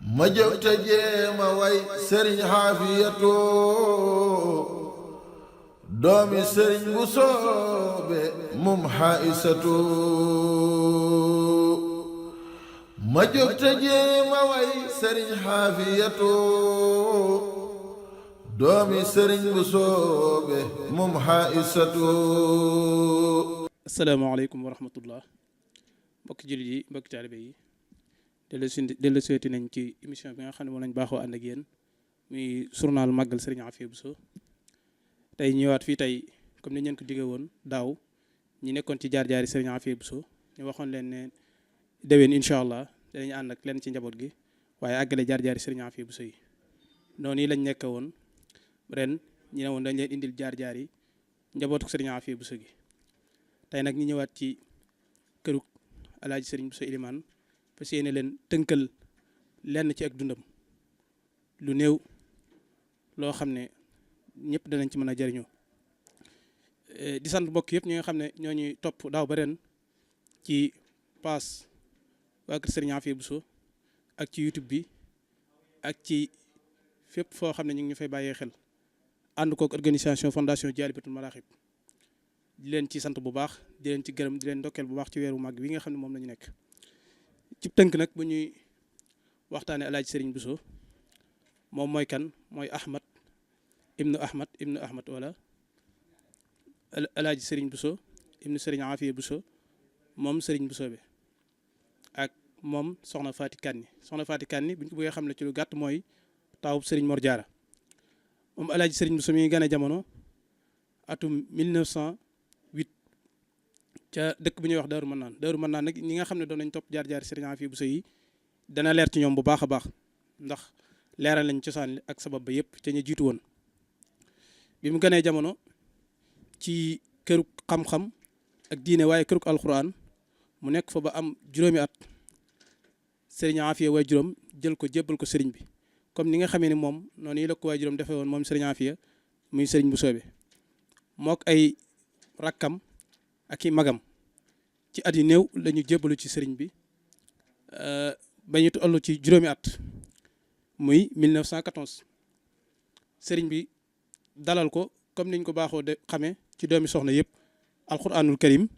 ma jóg te jéema way sëriñ xaafiyatu doomi sëriñ bu soobe mum xaisatu ma jóg te jéema way sëriñ xaafiyatu doomi sëriñ bu soobe mum xaisatu. asalaamaaleykum wa rahmatullah mbokki jullit yi mbokki taalibe yi dellu seeti nañ ci émission bi nga xam ne moom lañ baaxoo ànd ak yéen muy journal màggal Serigne Afia Bousso tey ñëwaat fii tey comme ni ñu leen ko digee woon daaw ñi nekkoon ci jaar-jaari Serigne Afia Bousso ñu waxoon leen ne déwén incha allah danañ ànd ak leen ci njaboot gi waaye àggale jaar-jaari Serigne Afia Bousso yi noonu yi lañ nekk woon ren ñu ne woon dañ leen indil jaar-jaar yi njabootu Serigne Afia Bousso gi tey nag ñu ñëwaat ci kërug alaaji Serigne Bousso Ilimane fas yéene leen tënkal lenn ci ak dundam lu néew loo xam ne ñëpp danañ ci mën a jariñoo di sant mbokk yëpp ñi nga xam ne ñoo ñuy topp daaw ba ren ci pass waa kër Serigne Afia Bousso ak ci YouTube bi ak ci fépp foo xam ne ñu ngi ñu fay bàyyee xel ànd kook organisation fondation Dialibatoul Marakhib di leen ci sant bu baax di leen ci gërëm di leen ndokkeel bu baax ci weeru màgg wi nga xam ne moom la ñu nekk ci tënk nag bu ñuy waxtaanee alaaji Serigne Bousso moom mooy kan mooy Ahmad ibnu Ahmad wala alaaji Serigne Bousso ibnu Serigne Afia Bousso moom Serigne Bousso bi ak moom soxna Faati Kanni bu ñu ko bëggee xam ne ci lu gàtt mooy taawub Serigne Mor Diarra moom alaaji Serigne Bousso mi ngi gane jamono atum 1908 ca dëkk bu ñuy wax Daaru Mannaan nag ñi nga xam ne doon nañ topp jaar-jaar Serigne Afia Bousso yi dana leer ci ñoom bu baax a baax ndax leeral lañ cosaan li ak sabab ba yëpp ca ñu jiitu woon bi mu gënee jamono ci kërug xam-xam ak diine waaye kërug alxuraan mu nekk fa ba am juróomi at Serigne Afia waay juróom jël ko jébbal ko Serigne bi comme ni nga xamee ne moom noonu yi la ko waay juróom defee woon moom Serigne Afia muy Serigne Bousso bi mook ay rakkam ak i magam ci at yi néew la ñu jébbalu ci sëriñ bi ba ñu toll ci juróomi at muy 1914 sëriñ bi dalal ko comme niñ ko baaxoo de xamee ci doomi soxna yëpp alxuraanul karim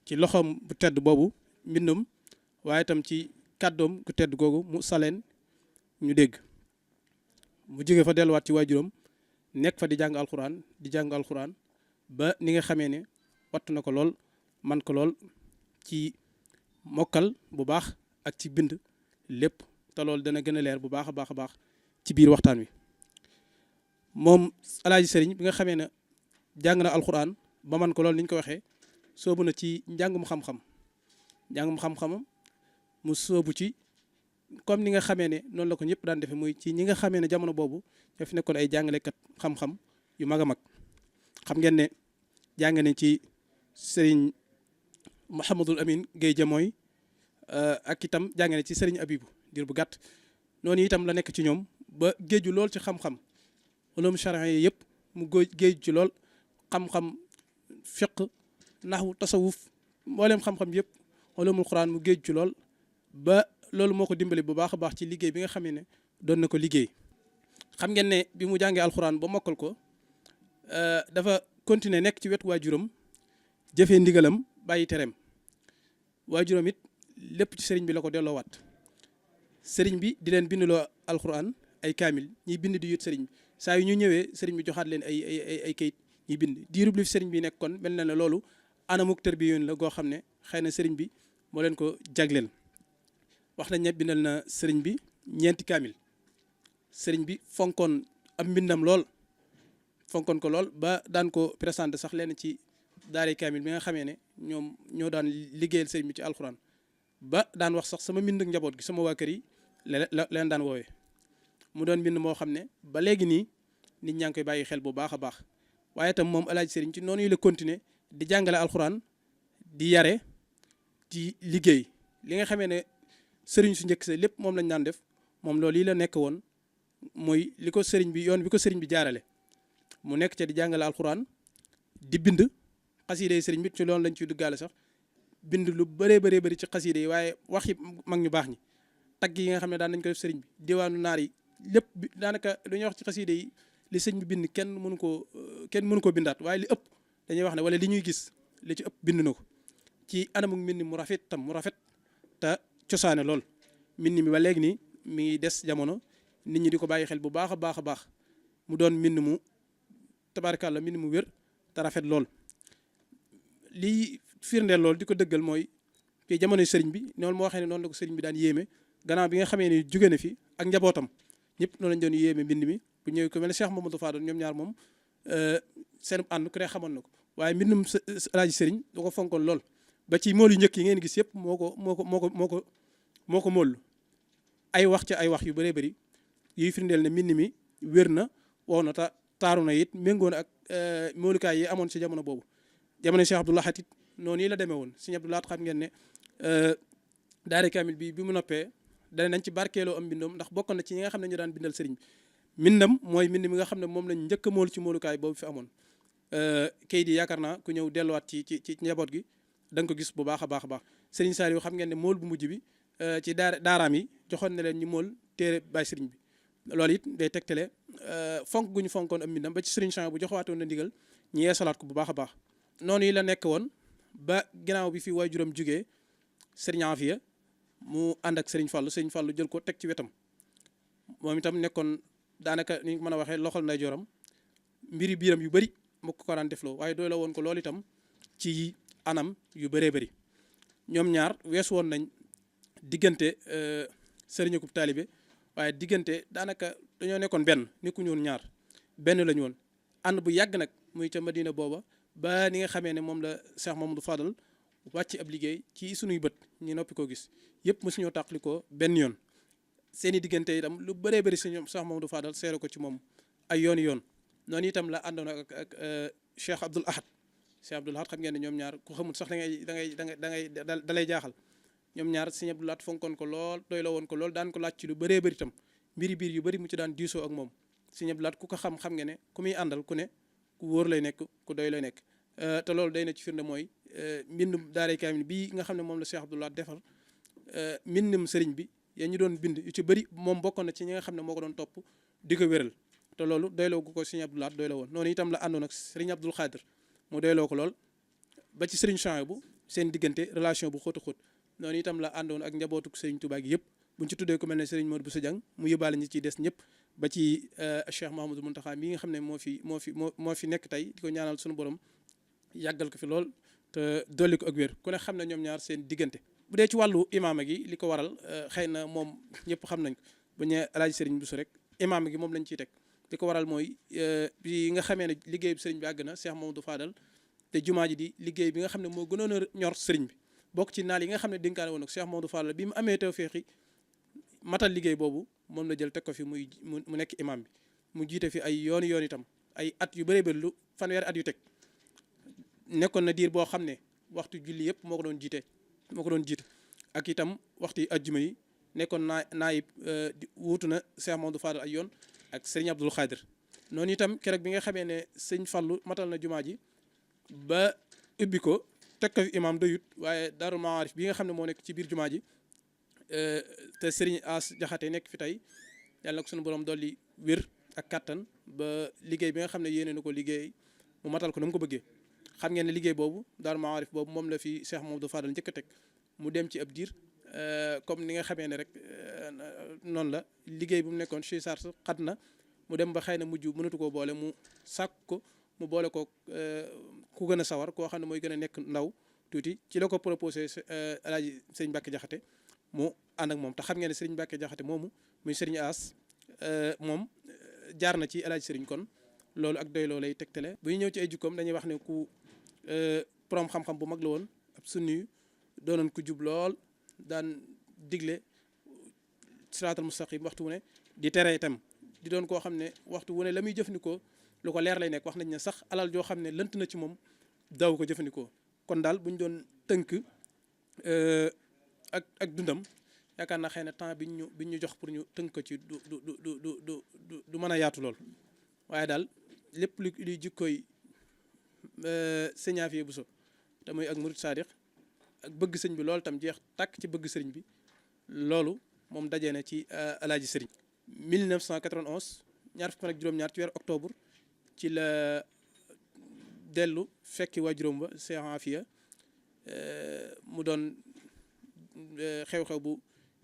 ci loxoom bu tedd boobu mbindum waaye itam ci kàddoom ku tedd googu mu saleen ñu dégg mu jóge fa delluwaat ci waajuram nekk fa di jàng alxuraan ba ni nga xamee ne wattu na ko lool man ko lool ci mokkal bu baax ak ci bind lépp te loolu dana gën a leer bu baax a baax ci biir waxtaan wi moom alaaji sëriñ bi nga xamee ne jàng na alxuraan ba man ko lool ni ñu ko waxee soobu na ci njàngum xam-xamam mu soobu ci comme ni nga xamee ne noonu la ko ñëpp daan defee muy ci ñi nga xamee ne jamono boobu ñoo fi nekkoon ay jàngalekat xam-xam yu mag a mag xam ngeen ne jàng nañ ci sëriñ Mouhamadul Amin Guèye Jamooy ak itam jàng nañ ci sëriñ Abibu diir bu gàtt noonu itam la nekk ci ñoom ba géeju lool ci xam-xam ulum charia yi yëpp mu géeju ci lool xam-xam fiq naxwu tasawuf mboolem xam-xam yëpp ulumul quran mu géeju ci lool ba loolu moo ko dimbali bu baax a baax ci liggéey bi nga xamee ne doon na ko liggéey xam ngeen ne bi mu jàngee alxuraan ba mokkal ko dafa continuer nekk ci wetu waajuram jëfee ndigalam bàyyi tereem waajuram it lépp ci sëriñ bi la ko delloowaat sëriñ bi di leen bindloo alxuraan ay kaamil ñiy bind di yut sëriñ bi saa yu ñu ñëwee sëriñ bi joxaat leen ay kayit ñiy bind diirub li fi sëriñ bi nekk kon mel na ne loolu anamuk tërbiyoon la goo xam ne xëy na sëriñ bi moo leen ko jagleel wax nañ ne bindal na sëriñ bi ñeenti kaamil sëriñ bi fonkoon am mbindam lool fonkoon ko lool ba daan ko présenté sax leen ci daare kaamil bi nga xamee ne ñoom ñoo daan liggéeyal sëriñ bi ci alxuraan ba daan wax sax sama mbind njaboot gi sama waa kër yi leen daan woowee mu doon mbind moo xam ne ba léegi nii nit ñaa ngi koy bàyyi xel bu baax a baax waaye itam moom alaaji sëriñ ci noonu yi la continuer di jàngale alxuraan di yare di liggéey li nga xamee ne sëriñ su njëkk sa lépp moom lañ daan def moom loolu yi la nekk woon mooy li ko sëriñ bi yoon bi ko sëriñ bi jaarale mu nekk ca di jàngale alxuraan di bind xasiide sëriñ bi ci loolu lañ ciy duggaale sax bind lu bëree bëri ci xasiide yi waaye waxi mag ñu baax ñi tagg yi nga xam ne daan nañ ko def sëriñ bi diwaanu naar yi lépp bi daanaka lu ñuy wax ci xasida yi li sëñ bi bind kenn mënu koo bindaat waaye li ëpp dañuy wax ne wala li ñuy gis li ci ëpp bind na ko ci anamuk mbind mu rafet tam mu rafet te cosaane lool mbind mi ba léegi nii mi ngi des jamono nit ñi di ko bàyyi xel bu baax a baax a baax mu doon mbind mu tabaarkàlla mbind mu wér te rafet lool lii firndeel lool di ko dëggal mooy fii jamonoy sëriñ bi noonu moo waxee ne noonu la ko sëriñ bi daan yéeme gannaaw bi nga xamee ni jóge na fi ak njabootam ñëpp noonu lañ doon yéeme mbind mi bu ñëwee ko mel ne Cheikh Mamadou Fadal ñoom ñaar moom seen ànd ku ne xamoon na ko waaye mbindum alaaji sëriñ da ko fonkoon lool ba ci mool yu njëkk yi ngeen gis yëpp moo ko mool ay wax ca ay wax yu bëree bëri yuy firndeel ne mbind mi wér na wow na taaru na it méngoo na ak moolukaay yi amoon ci jamono boobu jamono Cheikh Abdoul Ahad it noonu yi la demee woon Sëriñ Abdoul Ahad xam ngeen ne daare kaamil bi mu noppee dana nañ ci barkeeloo am mbindam ndax bokk na ci ñi nga xam ne ñu daan bindal sëriñ bi mbindam mooy mbind mi nga xam ne moom lañ njëkk a mool ci moolukaay boobu fi amoon kayit yi yaakaar naa ku ñëw delluwaat ci njaboot gi da nga ko gis bu baax a baax a baax sëriñ Saliou xam ngeen ne mool bu mujj bi ci daaraam yi joxoon na leen ñu mool téere baay sëriñ bi loolu it day tegtale fonk gu ñu fonkoon am mbindam ba ci sëriñ Champ bu joxwaatoon na ndigal ñu yeesalaat ko bu baax a baax noonu yi la nekk woon ba ginnaaw bi fi waajuram jugee sëriñ Afia mu ànd ak sëriñ Fallou jël ko teg ci wetam moom itam nekkoon daanaka ni mën a waxee loxol nday joram mbiri biiram yu bëri mu ko daan defloo waaye doy la woon ko loolu itam ci anam yu bëree bëri ñoom ñaar weesu woon nañ diggante sëriñ akub taalibe waaye diggante daanaka dañoo nekkoon benn nekkuñu woon ñaar benn lañu woon ànd bu yàgg nag muy ca Madina booba ba ni nga xamee ne moom la Cheikh Mamadou Fadal wàcc ab liggéey ci sunuy bët ñu noppi koo gis yëpp mosuñoo tàqali ko benn yoon seeni diggante itam lu bëree bëri si ñoom Cheikh Mamadou Fadal seere ko ci moom ay yoon noonu itam la àndoon ak Cheikh Abdoul Ahad xam ngeen ne ñoom ñaar ku xamul sax da lay jaaxal ñoom ñaar Sëriñ Abdoul Ahad fonkoon ko lool doy la woon ko lool daan ko laaj ci lu bëree bëri itam mbiri biir yu bëri mu ci daan diisoo ak moom Sëriñ Abdoul Ahad ku ko xam nga ne ku muy àndal ku ne ku wóor lay nekk ku doy lay nekk te loolu day na ci firnde mooy mbindum daaray kaamil bii nga xam ne moom la Cheikh Abdoul Ahad defar mbindum sëriñ bi ya ñu doon bind yu ci bëri moom bokkoon na ci ñi nga xam ne moo ko doon topp di ko wéral te loolu doyloo gu ko Sëriñ Abdoul Ahad doy la woon noonu itam la àndoon ak Sëriñ Abdoul Khadir mu doyloo ko lool ba ci Sëriñ Champ bu seen diggante relation bu xóotu xóot noonu itam la àndoon ak njabootuk Sëriñ Touba gi yëpp buñ ci tuddee ku mel ne Sëriñ Modou Bousso Dieng mu yóbbaale ñi ciy des ñëpp ba ci Cheikh Mahamadou Mountakha mi nga xam ne moo fi nekk tey di ko ñaanal suñu borom yàggal ko fi lool te dolli ko ak wér ku ne xam ne ñoom ñaar seen diggante bu dee ci wàllu imaama gi li ko waral xëy na moom ñëpp xam nañ ko bu ñu alaaji Sëriñ Bousso rek imaama gi moom lañ ciy teg li ko waral mooy bi nga xamee ne liggéey bi sëriñ bi àgg na Cheikh Mamadou Fadal te jumaa ji di liggéey bi nga xam ne moo gënoon a ñor sëriñ bi bokk ci naal yi nga xam ne dénkaane woon ak Cheikh Mamadou Fadal bi mu amee tawfeexi matal liggéey boobu moom la jël teg ko fi mu nekk imam bi mu jiite fi ay yoon itam ay at yu bëree bëri lu fanweeri at yu teg nekkoon na diir boo xam ne waxtu julli yëpp moo ko doon jiite ak itam waxtu ajjuma yi nekkoon naayib wuutu na Cheikh Mamadou Fadal ay yoon ak Sëriñ Abdoul Khadir noonu itam keroog bi nga xamee ne sëñ Fallu matal na jumaa ji ba ubbi ko teg ko fi imam doyut waaye Daarul Maarif bi nga xam ne moo nekk ci biir jumaa ji te Sëriñ As Jaxate nekk fi tey yàlla na ko suñu borom dolli wér ak kattan ba liggéey bi nga xam ne yéene na ko liggéey mu matal ko na mu ko bëggee xam ngeen ne liggéey boobu Daarul Maarif boobu moom la fi Cheikh Mamadou Fadal njëkk a teg mu dem ci ab diir comme ni nga xamee ne rek noonu la liggéey bu mu nekkoon ci sars xat na mu dem ba xëy na mujj mënatu koo boole mu sàkk ko mu boole ko ku gën a sawar koo xam ne mooy gën a nekk ndaw tuuti ci la ko proposé alaaji Sëriñ Mbàkke Jaxate mu ànd ak moom te xam ngeen ne Sëriñ Mbàkke Jaxate moomu muy Sëriñ As moom jaar na ci alaaji Sëriñ kon loolu ak doy loo lay tegtale bu ñu ñëw ci ay jukkoom dañuy wax ne ku borom xam-xam bu mag la woon ab sunni doonoon ku jub lool daan digle siraatal mustaqim waxtu wu ne di tere itam di doon koo xam ne waxtu wu ne la muy jëfandikoo lu ko leer lay nekk wax nañ ne sax alal joo xam ne lënt na ci moom daw ko jëfandikoo kon daal bu ñu doon tënk ak dundam yaakaar naa xëy na temps bi ñu jox pour ñu tënk ko ci du mën a yaatu lool waaye daal lépp luy jikkooy Sëñ Afia Bousso te muy ak murid sadiq ak bëgg sëñ bi loolu tam jeex tàkk ci bëgg sëriñ bi loolu moom dajee na ci alaaji sëriñ 1991 ñaar fukk ak juróom-ñaar ci weeru octobre ci la dellu fekki waajuram ba Cheikh Afia mu doon xew-xew bu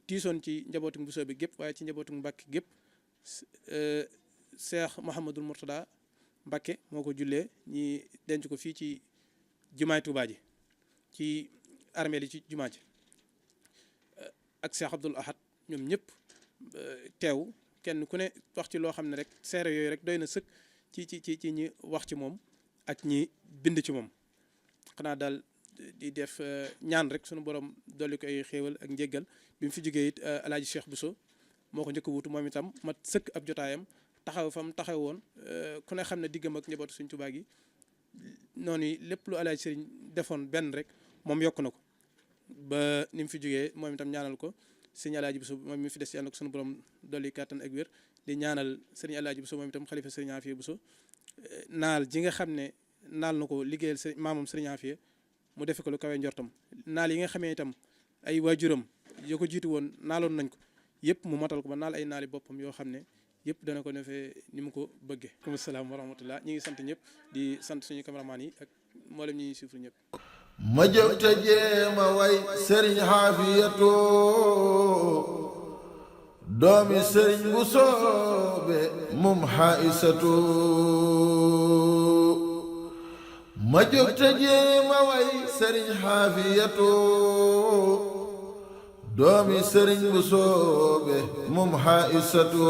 tiisoon ci njabootu Bousso bi gépp waaye ci njabootu Mbàkke gépp Cheikh Mouhamadul Mourtada Mbàkke moo ko jullee ñi denc ko fii ci jumaay Tuubaa ji ci armée li ci jumaa ji ak Cheikh Abdoul Ahad ñoom ñëpp teew kenn ku ne wax ci loo xam ne rek seere yooyu rek doy na sëkk ci ñi wax ci moom ak ñi bind ci moom xanaa daal di def ñaan rek sunu borom dolli ko ay xéewal ak njéggal bi mu fi jógee it alaaji Cheikh Bousso moo ko njëkk a wuutu moom itam mat sëkk ab jotaayam taxaw fam taxaw woon ku ne xam ne diggam ak njabootu Sëriñ Tuubaa gi noonu lépp lu alaaji sëriñ defoon benn rek moom yokk na ko ba ni mu fi jógee moom itam ñaanal ko sëriñ alaaji Bousso moom mi fi des yàlla na ko sunu borom dolli kàttan ak wér di ñaanal sëriñ alaaji Bousso moom itam xalifa sëriñ Afia Bousso naal ji nga xam ne naal na ko liggéeyal sëriñ maamam sëriñ Afia mu defe ko lu kawe njortam naal yi nga xamee itam ay waajuram yoo ko jiitu woon naaloon nañ ko yëpp mu matal ko ba naal ay naali boppam yoo xam ne yëpp dana ko defee ni mu ko bëggee. Waaleykum salaam wa rahmatullah ñi ngi sant ñëpp di sant suñu cameraman yi ak mboolem ñi ñuy suivre ñëpp. ma jóg te jéema way sëriñ Xaafiyatu doomi sëriñ Bousso be mum Xaisatu ma jóg te jéema way sëriñ Xaafiyatu doomi sëriñ Bousso be mum Xaisatu